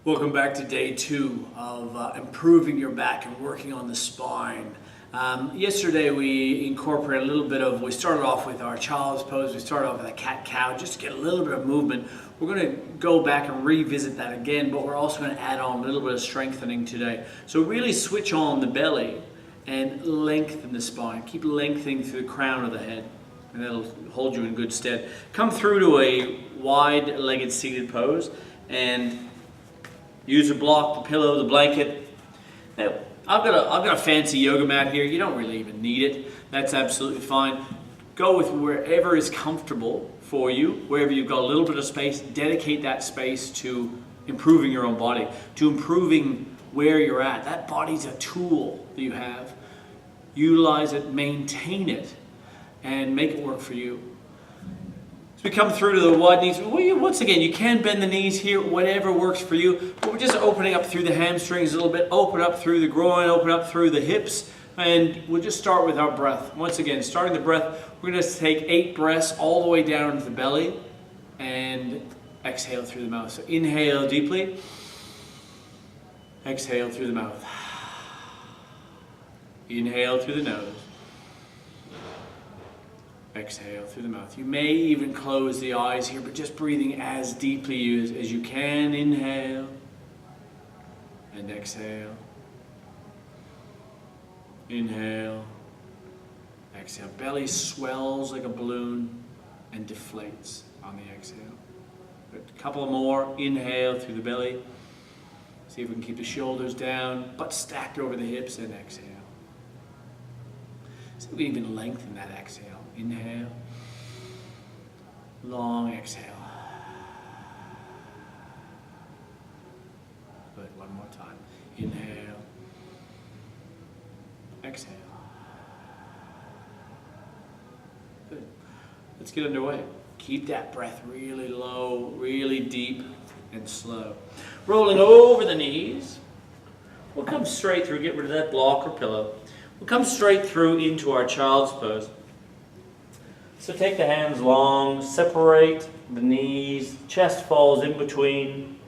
Welcome back to day 2 of improving your back and working on the spine. Yesterday we incorporated a little bit of, we started off with our child's pose, we started off with a cat-cow just to get a little bit of movement. We're going to go back and revisit that again, but we're also going to add on a little bit of strengthening today. So really switch on the belly and lengthen the spine. Keep lengthening through the crown of the head, and that'll hold you in good stead. Come through to a wide-legged seated pose and use a block, the pillow, the blanket. Now, I've got a fancy yoga mat here. You don't really even need it. That's absolutely fine. Go with wherever is comfortable for you, wherever you've got a little bit of space. Dedicate that space to improving your own body, to improving where you're at. That body's a tool that you have. Utilize it, maintain it, and make it work for you. We come through to the wide knees. Once again, you can bend the knees here, whatever works for you. But we're just opening up through the hamstrings a little bit, open up through the groin, open up through the hips. And we'll just start with our breath. Once again, starting the breath, we're going to take 8 breaths all the way down into the belly and exhale through the mouth. So inhale deeply, exhale through the mouth. Inhale through the nose. Exhale through the mouth. You may even close the eyes here, but just breathing as deeply as you can. Inhale and exhale. Inhale, exhale. Belly swells like a balloon and deflates on the exhale. A couple more. Inhale through the belly. See if we can keep the shoulders down, butt stacked over the hips, and exhale. See if we can even lengthen that exhale. Inhale, long exhale. Good, one more time. Inhale, exhale. Good. Let's get underway. Keep that breath really low, really deep, and slow. Rolling over the knees. We'll come straight through, get rid of that block or pillow. We'll come straight through into our child's pose. So take the hands long, separate the knees, chest falls in between,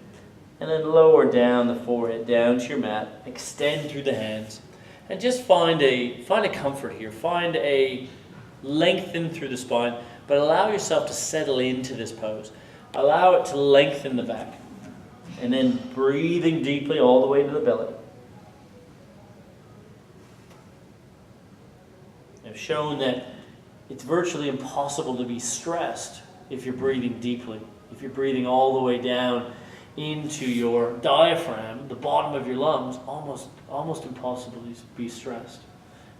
and then lower down the forehead, down to your mat. Extend through the hands, and just find a comfort here. Find a lengthen through the spine, but allow yourself to settle into this pose. Allow it to lengthen the back, and then breathing deeply all the way to the belly. I've shown that it's virtually impossible to be stressed if you're breathing deeply. If you're breathing all the way down into your diaphragm, the bottom of your lungs, almost impossible to be stressed.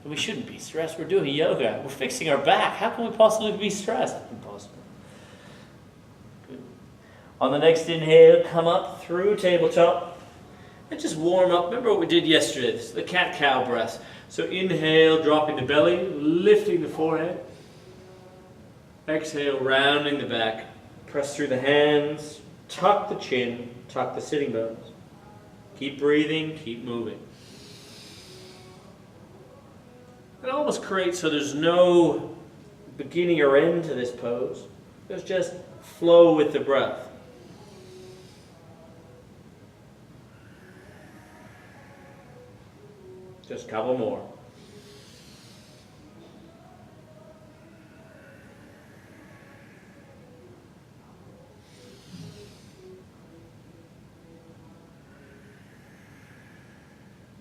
And we shouldn't be stressed. We're doing yoga. We're fixing our back. How can we possibly be stressed? Impossible. Good. On the next inhale, come up through tabletop and just warm up. Remember what we did yesterday, this is the cat-cow breath. So inhale, dropping the belly, lifting the forehead. Exhale, rounding the back. Press through the hands, tuck the chin, tuck the sitting bones. Keep breathing, keep moving. It almost creates so there's no beginning or end to this pose. There's just flow with the breath. Just a couple more.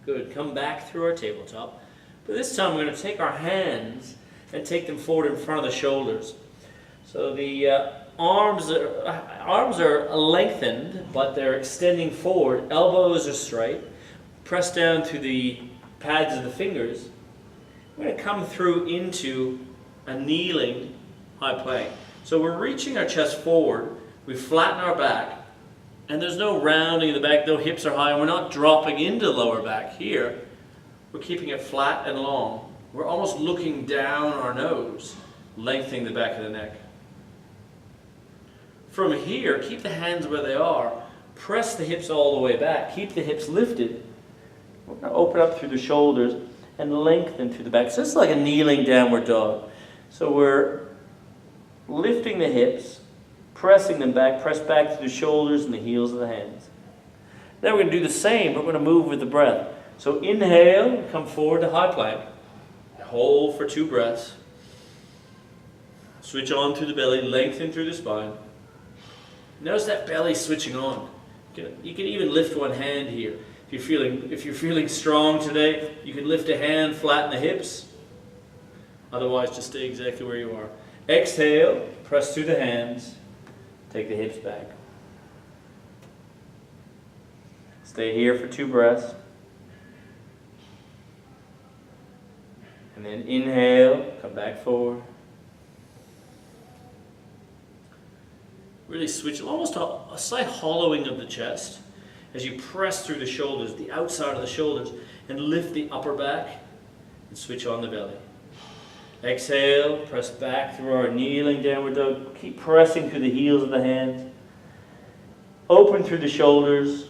Good. Come back through our tabletop. But this time we're going to take our hands and take them forward in front of the shoulders. So the arms are lengthened, but they're extending forward. Elbows are straight. Press down to the pads of the fingers. We're going to come through into a kneeling high plank. So we're reaching our chest forward. We flatten our back. And there's no rounding in the back, no hips are high, and we're not dropping into the lower back here. We're keeping it flat and long. We're almost looking down our nose, lengthening the back of the neck. From here, keep the hands where they are. Press the hips all the way back. Keep the hips lifted. We're going to open up through the shoulders and lengthen through the back. So this is like a kneeling downward dog. So we're lifting the hips, pressing them back, press back through the shoulders and the heels of the hands. Then we're going to do the same. We're going to move with the breath. So inhale, come forward to high plank. Hold for 2 breaths. Switch on through the belly, lengthen through the spine. Notice that belly switching on. You can even lift one hand here. If you're feeling strong today, you can lift a hand, flatten the hips. Otherwise, just stay exactly where you are. Exhale, press through the hands, take the hips back. Stay here for 2 breaths. And then inhale, come back forward. Really switch, almost a slight hollowing of the chest as you press through the shoulders, the outside of the shoulders, and lift the upper back and switch on the belly. Exhale, press back through our kneeling downward dog. Keep pressing through the heels of the hands. Open through the shoulders.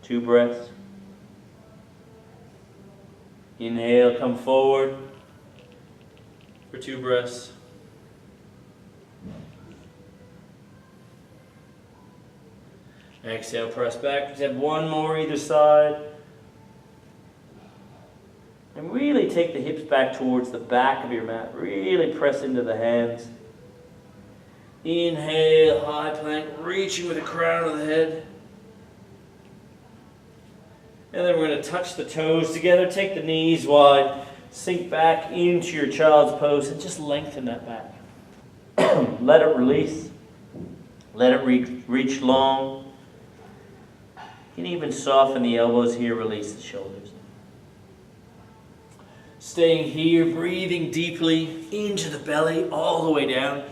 2 breaths. Inhale, come forward for 2 breaths. Exhale, press back. Just have 1 more either side. And really take the hips back towards the back of your mat. Really press into the hands. Inhale, high plank, reaching with the crown of the head. And then we're going to touch the toes together. Take the knees wide. Sink back into your child's pose and just lengthen that back. Let it release. Let it reach long. You can even soften the elbows here, release the shoulders. Staying here, breathing deeply into the belly, all the way down.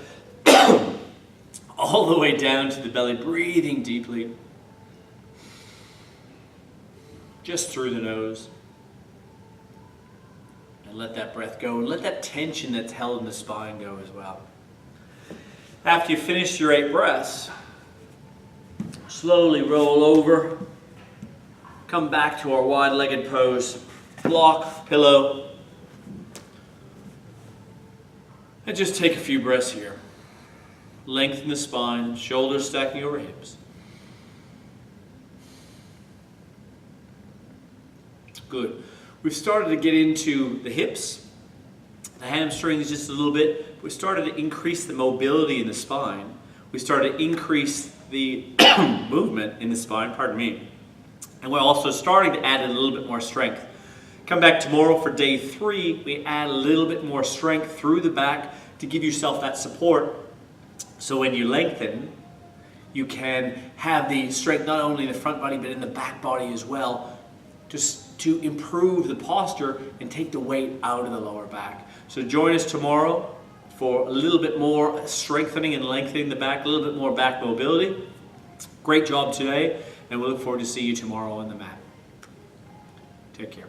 All the way down to the belly, breathing deeply. Just through the nose. And let that breath go. And let that tension that's held in the spine go as well. After you finish your 8 breaths, slowly roll over. Come back to our wide-legged pose. Block, pillow. And just take a few breaths here. Lengthen the spine, shoulders stacking over hips. Good. We've started to get into the hips, the hamstrings just a little bit. We started to increase the mobility in the spine. We started to increase the movement in the spine, pardon me. And we're also starting to add a little bit more strength. Come back tomorrow for day 3. We add a little bit more strength through the back to give yourself that support. So when you lengthen, you can have the strength not only in the front body but in the back body as well, just to improve the posture and take the weight out of the lower back. So join us tomorrow for a little bit more strengthening and lengthening the back, a little bit more back mobility. Great job today, and we look forward to seeing you tomorrow on the mat. Take care.